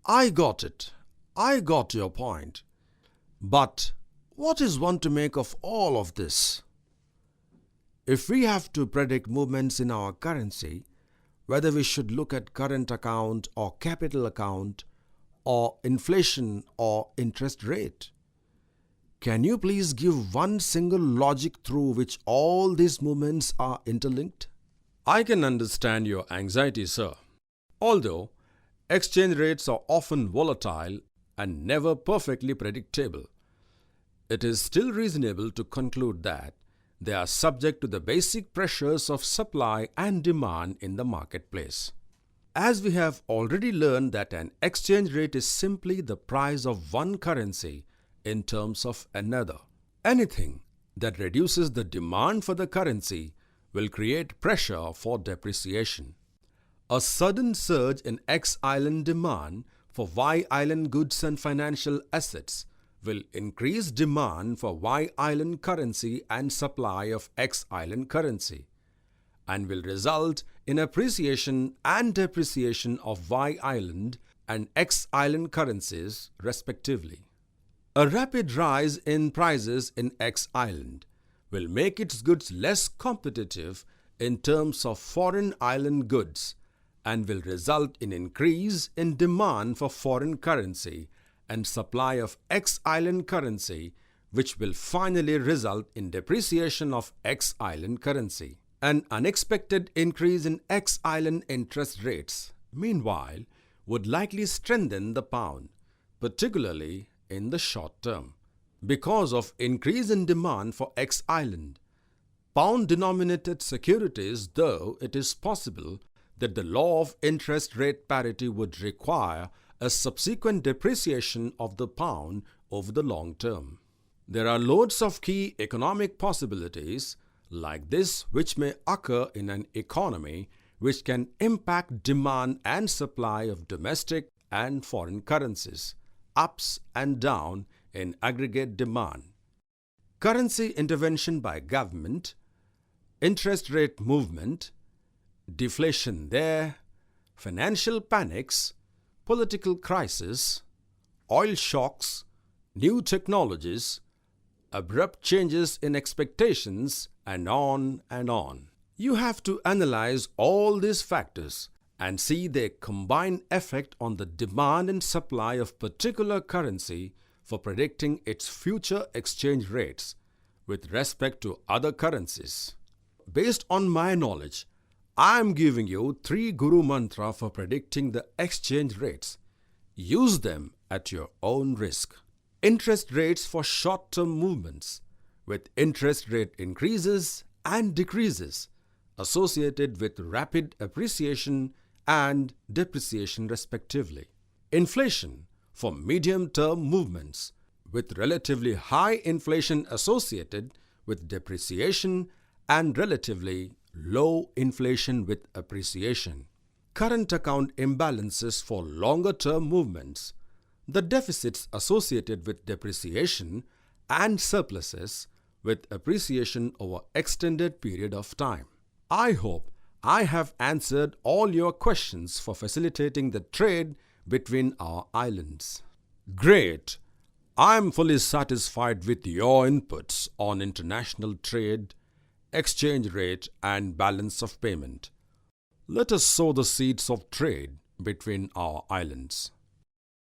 I got it. I got your point. But what is one to make of all of this? If we have to predict movements in our currency, whether we should look at current account or capital account or inflation or interest rate, can you please give one single logic through which all these movements are interlinked? I can understand your anxiety, sir. Although exchange rates are often volatile and never perfectly predictable, it is still reasonable to conclude that they are subject to the basic pressures of supply and demand in the marketplace. As we have already learned that an exchange rate is simply the price of one currency in terms of another. Anything that reduces the demand for the currency will create pressure for depreciation. A sudden surge in X island demand for Y island goods and financial assets will increase demand for Y island currency and supply of X island currency, and will result in appreciation and depreciation of Y island and X island currencies respectively. A rapid rise in prices in X island will make its goods less competitive in terms of foreign island goods and will result in increase in demand for foreign currency and supply of X island currency, which will finally result in depreciation of X island currency. An unexpected increase in X island interest rates, meanwhile, would likely strengthen the pound, particularly in the short term. Because of increase in demand for X island, pound-denominated securities, though it is possible that the law of interest rate parity would require a subsequent depreciation of the pound over the long term. There are loads of key economic possibilities like this which may occur in an economy which can impact demand and supply of domestic and foreign currencies, ups and down in aggregate demand. Currency intervention by government, interest rate movement, deflation there, financial panics, political crisis, oil shocks, new technologies, abrupt changes in expectations, and on and on. You have to analyze all these factors and see their combined effect on the demand and supply of particular currency for predicting its future exchange rates with respect to other currencies. Based on my knowledge, I am giving you 3 Guru Mantra for predicting the exchange rates. Use them at your own risk. Interest rates for short-term movements with interest rate increases and decreases associated with rapid appreciation and depreciation respectively. Inflation for medium-term movements with relatively high inflation associated with depreciation and relatively low inflation with appreciation. Current account imbalances for longer-term movements, the deficits associated with depreciation and surpluses with appreciation over extended period of time. I hope I have answered all your questions for facilitating the trade between our islands. Great! I am fully satisfied with your inputs on international trade, exchange rate and balance of payment. Let us sow the seeds of trade between our islands.